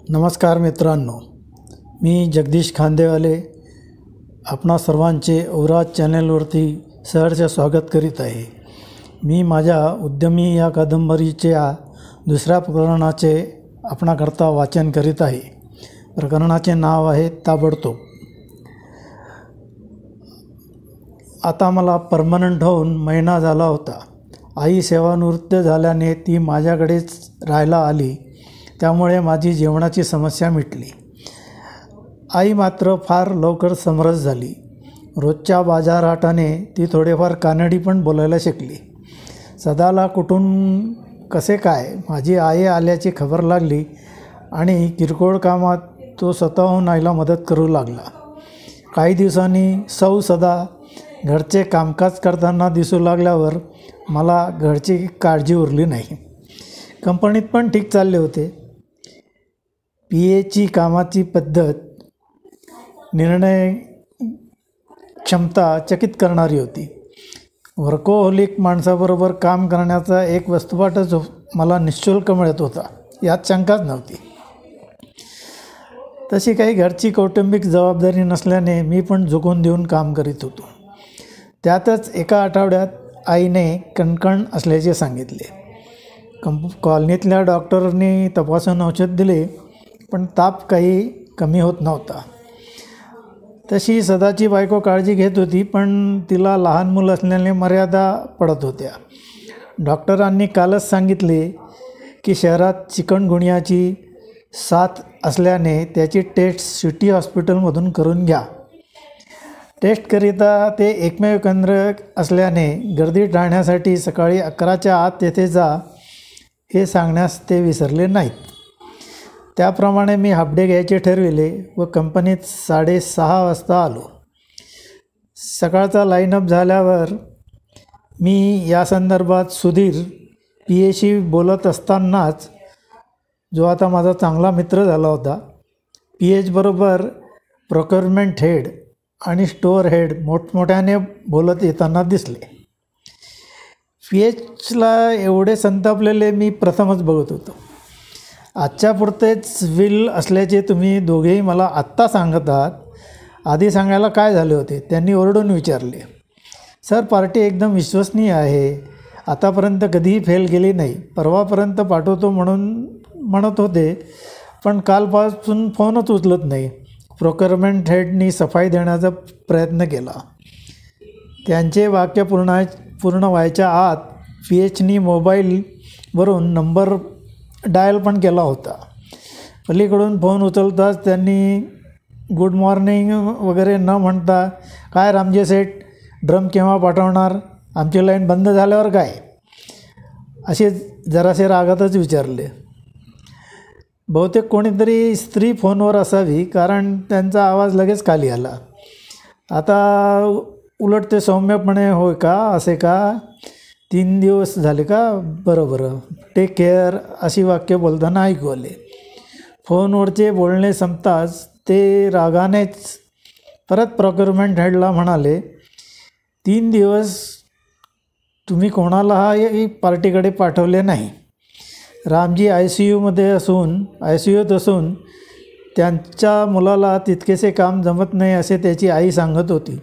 नमस्कार मित्रांनो, मी जगदीश खांदेवाले आपणा सर्वांचे औराज चॅनलवरती सहर्ष स्वागत करीत आहे। मी माझ्या उद्यमी या कादंबरीच्या दुसऱ्या प्रकरणाचे आपणाकरता वाचन करीत आहे। प्रकरणाचे नाव आहे ताबडतोब। आता मला परमनंट होऊन महिना झाला होता। आई सेवानिवृत्त झाल्याने ती माझ्याकडेच राहायला आली, त्यामुळे माझी जेवणाची समस्या मिटली। आई मात्र फार लवकर समरस झाली। रोजच्या बाजारहाटाने ती थोडेफार कानडी पण बोलायला शिकली। सदाला कुठून कसे काय माझी आई आल्याची खबर लागली आणि किरकोळ कामात तो स्वतःहून आईला मदत करू लागला। काही दिवसांनी सदा घरचे कामकाज करताना दिसू लागल्यावर मला घरची काळजी उरली नाही। कंपनीत पण ठीक चालले होते। PAची कामाची पद्धत निर्णय क्षमता चकित करणारी होती। वर्कोहोलिक माणसाबरोबर काम करण्याचा एक वस्तुपाठच मला निःशुल्क मिळत होता, यात शंकाच नव्हती। तशी काही घरची कौटुंबिक जबाबदारी नसल्याने मी पण झुकून देऊन काम करीत होतो। त्यातच एका आठवड्यात आईने कणकण असल्याचे सांगितले। कॉलनीतल्या डॉक्टरनी तपासून औषध दिले, पण ताप काही कमी होत नव्हता। तशी सदाची बायको काळजी घेत होती, पण तिला लहान मुलं असल्याने मर्यादा पडत होत्या। डॉक्टरांनी कालच सांगितले की शहरात चिकनगुनियाची साथ असल्याने त्याची टेस्ट सिटी हॉस्पिटलमधून करून घ्या। टेस्टकरिता ते एकमेव केंद्र असल्याने गर्दी टाळण्यासाठी सकाळी 11च्या आत तेथे जा हे सांगण्यास ते विसरले नाहीत। त्याप्रमाणे मी हाफ डे घ्यायचे ठरविले व कंपनीत 6:30 वाजता आलो। सकाळचा लाईनअप झाल्यावर मी या संदर्भात सुधीर PAशी बोलत असतानाच, जो आता माझा चांगला मित्र झाला होता, PAबरोबर प्रोक्युरमेंट हेड आणि स्टोअर हेड मोठमोठ्याने बोलत येताना दिसले। PAला एवढे संतापलेले मी प्रथमच बघत होतो। आजच्या पुरतेच विल असल्याचे तुम्ही दोघेही मला आत्ता सांगत आहात, आधी सांगायला काय झाले होते? त्यांनी ओरडून विचारले। सर, पार्टी एकदम विश्वसनीय आहे, आतापर्यंत कधीही फेल गेली नाही। परवापर्यंत पाठवतो म्हणत होते, पण कालपासून फोनच उचलत नाही। प्रोक्युरमेंट हेडनी सफाई देण्याचा प्रयत्न केला। त्यांचे वाक्य पूर्ण व्हायच्या आत PAनी मोबाईलवरून नंबर डायल पण केला होता। पलीकडून फोन उचलताच त्यांनी गुड मॉर्निंग वगैरे न म्हणता, काय रामजे सेठ, ड्रम केव्हा पाठवणार? आमची लाईन बंद झाल्यावर काय? असे जरासे रागातच विचारले। बहुतेक कोणीतरी स्त्री फोनवर असावी, कारण त्यांचा आवाज लगेच खाली आला। आता उलट ते सौम्यपणे, होय का, असे का, 3 दिवस झाले का, बरं, टेक केअर, अशी वाक्य बोलताना ऐकू आले। फोनवरचे बोलणे संपताच ते रागानेच परत प्रोक्युरमेंट हेडला म्हणाले, 3 दिवस तुम्ही कोणालाही पार्टीकडे पाठवले नाही। रामजी ICUत असून त्यांच्या मुलाला तितकेसे काम जमत नाही असे त्याची आई सांगत होती।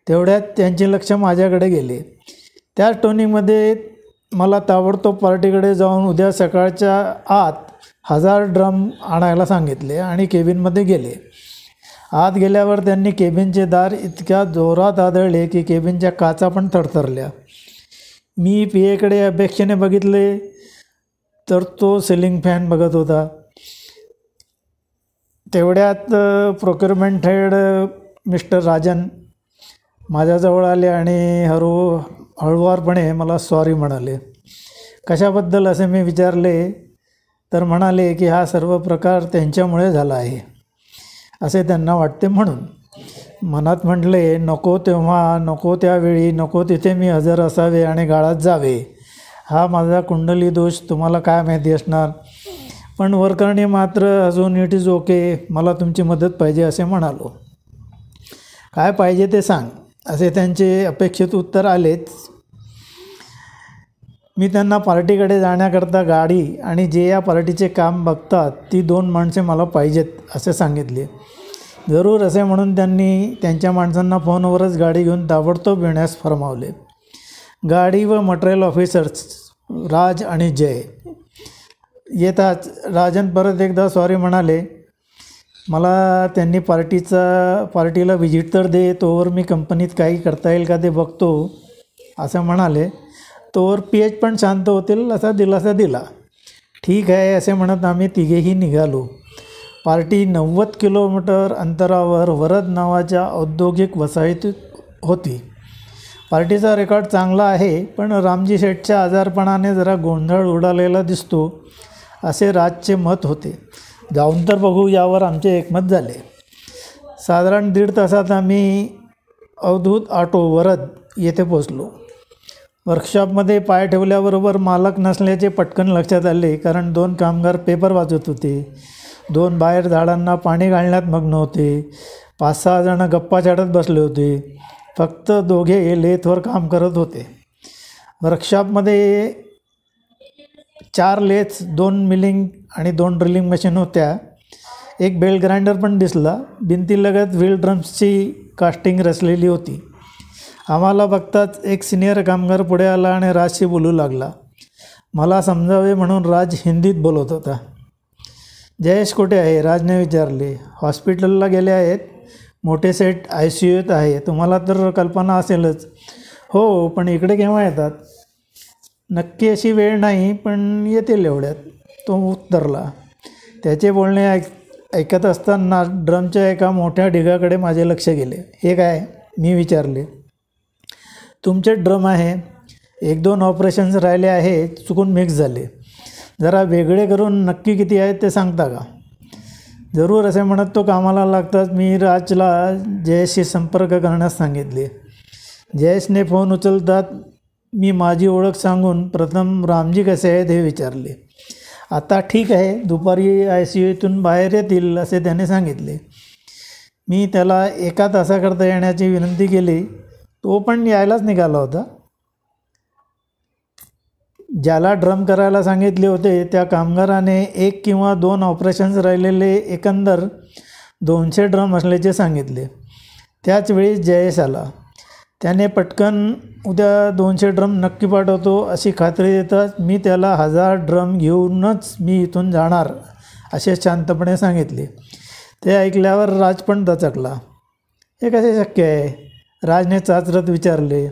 तेवढ्यात त्यांचे लक्ष माझ्याकडे गेले। त्या टोनिंगमध्ये मला ताबडतोब पार्टीकडे जाऊन उद्या सकाळच्या आत 1000 ड्रम आणायला सांगितले आणि केबिनमध्ये गेले। आत गेल्यावर त्यांनी केबिनचे दार इतक्या जोरात आदळले की केबिनच्या काचा पण थरथरल्या। मी PAकडे अपेक्षेने बघितले तर तो सिलिंग फॅन बघत होता। तेवढ्यात प्रोक्युरमेंट हेड मिस्टर राजन माझ्याजवळ आले आणि हळुवारपणे मला सॉरी म्हणाले। कशाबद्दल असे मी विचारले तर म्हणाले की हा सर्व प्रकार त्यांच्यामुळे झाला आहे असे त्यांना वाटते म्हणून। मनात म्हटले, नको तेव्हा, नको त्यावेळी, नको तिथे मी हजर असावे आणि गाळात जावे। हा माझा कुंडली दोष, तुम्हाला काय माहिती असणार। पण वरकरणी मात्र अजून इट इज ओके, मला तुमची मदत पाहिजे असे म्हणालो। काय पाहिजे ते सांग, असे त्यांचे अपेक्षित उत्तर आलेच। मी त्यांना पार्टीकडे जाण्याकरता गाडी आणि जे या पार्टीचे काम बघतात ती 2 माणसे मला पाहिजेत असे सांगितले. जरूर असे म्हणून त्यांनी त्यांच्या माणसांना फोनवरच गाडी घेऊन ताबडतोब येण्यास फरमावले. गाडी व मटेरियल ऑफिसर्स राज आणि जय येताच राजन परत एकदा सॉरी म्हणाले. मला त्यांनी पार्टीला व्हिजिट तर दे, तोवर मी कंपनीत काही करता येईल का ते बघतो असं म्हणाले. तोवर PH पण शांत होतील असा दिलासा दिला. ठीक आहे असे म्हणत आम्ही तिघेही निघालो. पार्टी 90 किलोमीटर अंतरावर वरद नावाच्या औद्योगिक वसाहतीत होती. पार्टीचा रेकॉर्ड चांगला आहे, पण रामजी शेठच्या आजारपणाने जरा गोंधळ उडालेला दिसतो असे राजचे मत होते. जाऊन तर बघू यावर आमचे एकमत झाले. साधारण 1.5 तासात आम्ही अवधूत ऑटो वरद येथे पोचलो. वर्कशॉपमध्ये पाय ठेवल्याबरोबर मालक नसल्याचे पटकन लक्षात आले, कारण 2 कामगार पेपर वाचत होते, 2 बाहेर झाडांना पाणी घालण्यात मग्न होते, 5-6 जण गप्पा छाटत बसले होते. फक्त 2घे लेथवर काम करत होते. वर्कशॉपमध्ये 4 लेथ्स, 2 मिलिंग आणि 2 ड्रिलिंग मशीन होत्या. एक बेल्ट ग्राइंडर पण दिसला. भिंतीलगत व्हील ड्रम्सची कास्टिंग रचलेली होती. आम्हाला बघताच एक सिनियर कामगार पुढे आला आणि राजशी बोलू लागला. मला समजावे म्हणून राज हिंदीत बोलत होता. जयेश कुठे आहे राजने विचारले. हॉस्पिटलला गेले आहेत, मोठे सेट ICUत आहे. तुम्हाला तर कल्पना असेलच. हो, पण इकडे केव्हा येतात? नक्की अशी वेळ नाही, पण येतील एवढ्यात, तो उत्तरला. त्याचे बोलणे ऐकत असताना ड्रमच्या एका मोठ्या ढिगाकडे माझे लक्ष गेले. हे काय? मी विचारले. तुमचे ड्रम आहे. 1-2 ऑपरेशन्स राहिले आहे, चुकून मिक्स झाले. जरा वेगळे करून नक्की किती आहेत ते सांगता का? जरूर असे म्हणत तो कामाला लागताच मी राजला जयेशशी संपर्क करण्यास सांगितले. जयेशने फोन उचलतात मी माझी ओळख सांगून प्रथम रामजी कसे आहेत हे विचारले. आता ठीक आहे, दुपारी ICUतून बाहेर येतील असे त्याने सांगितले. मी त्याला 1 तासाकरता येण्याची विनंती केली. तो पण यायलाच निघाला होता. ज्याला ड्रम करायला सांगितले होते त्या कामगाराने 1 किंवा 2 ऑपरेशन्स राहिलेले एकंदर 200 ड्रम असल्याचे सांगितले. त्याचवेळी जयेश आला. त्याने पटकन उद्या 200 ड्रम नक्की पाठवतो अशी खात्री देताच मी त्याला 1000 ड्रम घेऊनच मी इथून जाणार असे शांतपणे सांगितले. ते ऐकल्यावर राज पण दचकला. हे कसे शक्य आहे? राजने चाचरत विचारले.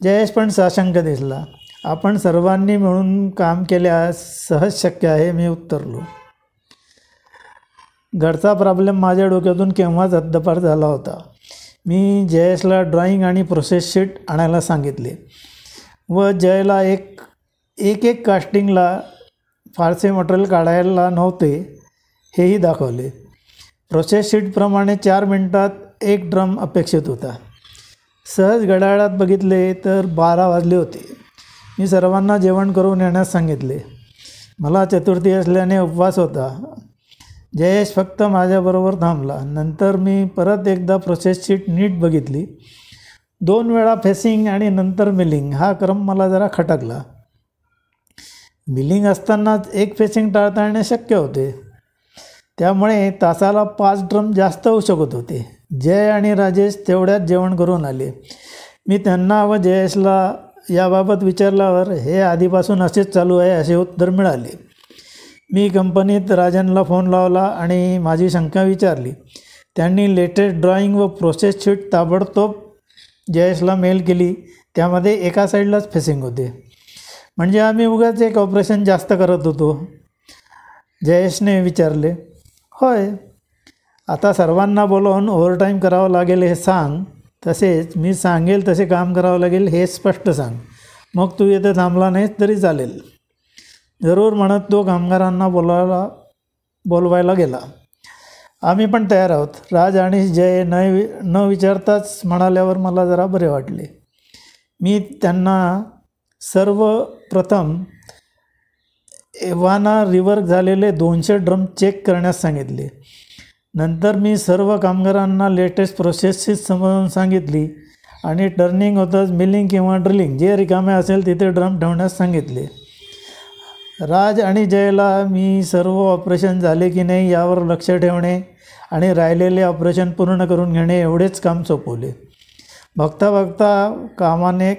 जयेश पण साशंक दिसला. आपण सर्वांनी मिळून काम केल्यास सहज शक्य आहे, मी उत्तरलो. घरचा प्रॉब्लेम माझ्या डोक्यातून केव्हाच हद्दपार झाला होता. मी जयेशला ड्रॉईंग आणि प्रोसेस शीट आणायला सांगितले व जयला एक कास्टिंगला फारसे मटेरियल काढायला नव्हते हेही दाखवले. प्रोसेस शीटप्रमाणे 4 मिनिटात 1 ड्रम अपेक्षित होता. सहज घड्याळात बघितले तर 12 वाजले होते. मी सर्वांना जेवण करून येण्यास सांगितले. मला चतुर्थी असल्याने उपवास होता. जयेश फक्त माझ्याबरोबर थांबला. नंतर मी परत एकदा प्रोसेस शीट नीट बघितली. 2 वेळा फेसिंग आणि नंतर मिलिंग हा क्रम मला जरा खटकला. मिलिंग असतानाच 1 फेसिंग टाळता येणे शक्य होते. त्यामुळे तासाला 5 ड्रम जास्त होऊ शकत होते. जय आणि राजेश तेवढ्यात जेवण करून आले. मी त्यांना व जयेशला याबाबत विचारल्यावर हे आधीपासून असेच चालू आहे असे उत्तर मिळाले. मी कंपनीत राजनला फोन लावला आणि माझी शंका विचारली. त्यांनी लेटेस्ट ड्रॉईंग व प्रोसेस शीट ताबडतोब जयेशला मेल केली. त्यामध्ये एका साईडलाच फेसिंग होते. म्हणजे आम्ही उगाच एक ऑपरेशन जास्त करत होतो? जयेशने विचारले. होय. आता सर्वांना बोलवून ओव्हरटाईम करावं लागेल हे सांग. तसेच मी सांगेल तसे काम करावं लागेल हे स्पष्ट सांग. मग तू येथे थांबला नाहीस तरी चालेल. जरूर म्हणत तो कामगारांना बोलवायला गेला. आम्ही पण तयार आहोत. राज आणि जय न विचारताच म्हणाल्यावर मला जरा बरे वाटले. मी त्यांना सर्वप्रथम एव्हाना रिवर्क झालेले 200 ड्रम चेक करण्यास सांगितले. नंतर मी सर्व कामगारांना लेटेस्ट प्रोसेसची समजावून सांगितली आणि टर्निंग होतंच मिलिंग किंवा ड्रिलिंग जे रिकामे असेल तिथे ड्रम ठेवण्यास सांगितले. राज आणि जयला मी सर्व ऑपरेशन झाले की नाही यावर लक्ष ठेवणे आणि राहिलेले ऑपरेशन पूर्ण करून घेणे एवढेच काम सोपवले. बघता बघता कामाने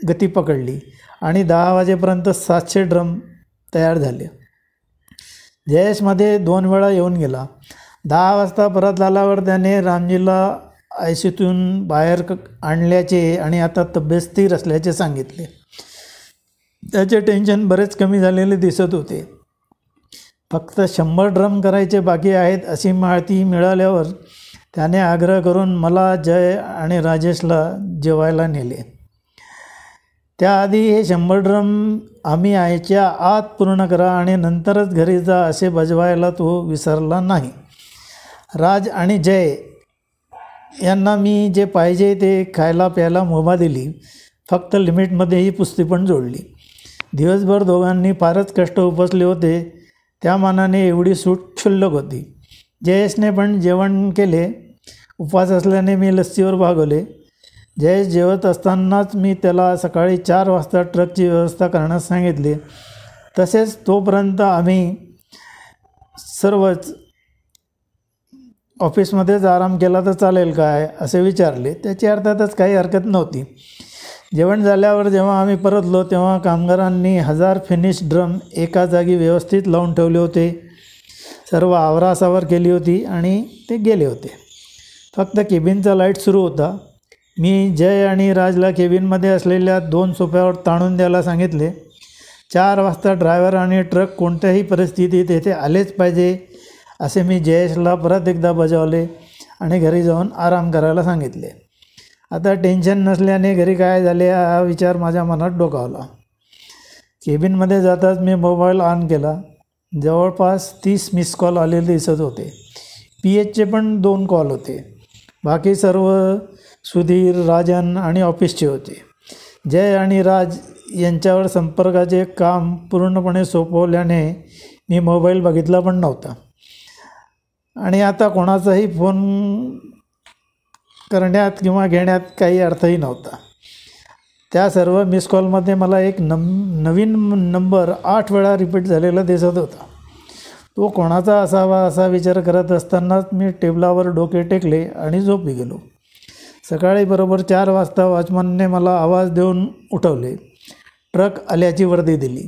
गती पकडली आणि 10 वाजेपर्यंत 700 ड्रम तयार झाले. जयेशमध्ये 2 वेळा येऊन गेला. 10 वाजता परत आल्यावर त्याने रामजीला आयसीयूतून बाहेर आणल्याचे आणि आता तब्येत स्थिर असल्याचे सांगितले. त्याचे टेन्शन बरेच कमी झालेले दिसत होते. फक्त 100 ड्रम करायचे बाकी आहेत अशी माहिती मिळाल्यावर त्याने आग्रह करून मला, जय आणि राजेशला जेवायला नेले. त्याआधी हे 100 ड्रम आम्ही यायच्या आत पूर्ण करा आणि नंतरच घरी जा असे बजवायला तो विसरला नाही. राज आणि जय यांना मी जे पाहिजे ते खायला प्यायला मुभा दिली. फक्त लिमिटमध्ये ही पुस्ती पण जोडली. दिवसभर दोघांनी फारच कष्ट उपसले होते. त्या मानाने एवढी सूट क्षुल्लक होती. जयेशने पण जेवण केले. उपवास असल्याने मी लस्सीवर भागवले. जयेश जेवत असतानाच मी त्याला सकाळी 4 वाजता ट्रकची व्यवस्था करण्यास सांगितली. तसेच तोपर्यंत आम्ही सर्वच ऑफिसमध्येच आराम केला तर चालेल काय असे विचारले. त्याची अर्थातच काही हरकत नव्हती. जेवण झाल्यावर जेव्हा आम्ही परतलो तेव्हा कामगारांनी 1000 फिनिश ड्रम एका जागी व्यवस्थित लावून ठेवले होते. सर्व आवरासावर केली होती आणि ते गेले होते. फक्त केबिनचा लाईट सुरू होता. मी जय आणि राजला केबिनमध्ये असलेल्या 2 सोफ्यावर ताणून द्यायला सांगितले. 4 वाजता ड्रायव्हर आणि ट्रक कोणत्याही परिस्थितीत येथे आलेच पाहिजे असे मी जयेशला परत एकदा बजावले आणि घरी जाऊन आराम करायला सांगितले. आता टेन्शन नसल्याने घरी काय झाले हा विचार माझ्या मनात डोकावला. केबिनमध्ये जाताच मी मोबाईल ऑन केला. जवळपास 30 मिस कॉल आलेले दिसत होते. PHचे पण 2 कॉल होते. बाकी सर्व सुधीर, राजन आणि ऑफिसचे होते. जय आणि राज यांच्यावर संपर्काचे काम पूर्णपणे सोपवल्याने मी मोबाईल बघितला पण नव्हता आणि आता कोणाचाही फोन करण्यात किंवा घेण्यात काही अर्थही नव्हता. त्या सर्व मिस कॉलमध्ये मला एक नवीन नंबर 8 वेळा रिपीट झालेला दिसत होता. तो कोणाचा असावा असा विचार करत असतानाच मी टेबलावर डोके टेकले आणि झोपी गेलो. सकाळी बरोबर 4 वाजता वॉचमनने मला आवाज देऊन उठवले. ट्रक आल्याची वर्दी दिली.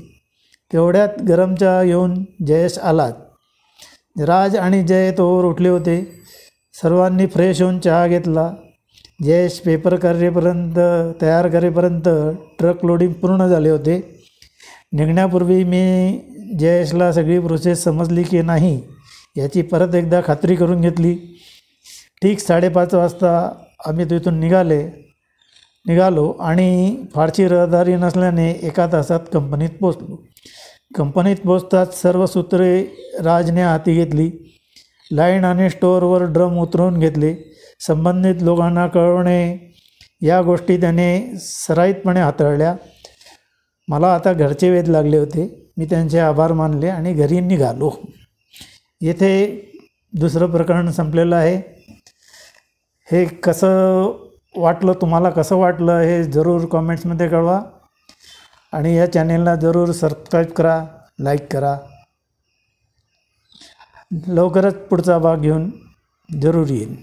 तेवढ्यात गरम चहा येऊन जयेश आलाच. राज आणि जय तोवर उठले होते. सर्वांनी फ्रेश होऊन चहा घेतला. जयेश पेपर तयार करेपर्यंत ट्रक लोडिंग पूर्ण झाले होते. निघण्यापूर्वी मी जयेशला सगळी प्रोसेस समजली की नाही याची परत एकदा खात्री करून घेतली. ठीक 5:30 वाजता आम्ही तिथून निघालो आणि फारशी रहदारी नसल्याने 1 तासात कंपनीत पोचलो. कंपनीत पोचताच सर्व सूत्रे राजने हाती घेतली. लाईन आणि स्टोअरवर ड्रम उतरवून घेतले. संबंधित लोकांना कळवणे या गोष्टी त्याने सराईतपणे हाताळल्या. मला आता घरचे वेध लागले होते. मी त्यांचे आभार मानले आणि घरी निघालो. येथे दुसरं प्रकरण संपलेलं आहे. हे कसं वाटलं, तुम्हाला कसं वाटलं हे जरूर कॉमेंट्समध्ये कळवा आणि या चॅनेलला जरूर सबस्क्राईब करा, लाईक करा. लवकरच पुढचा भाग घेऊन जरूर येईन.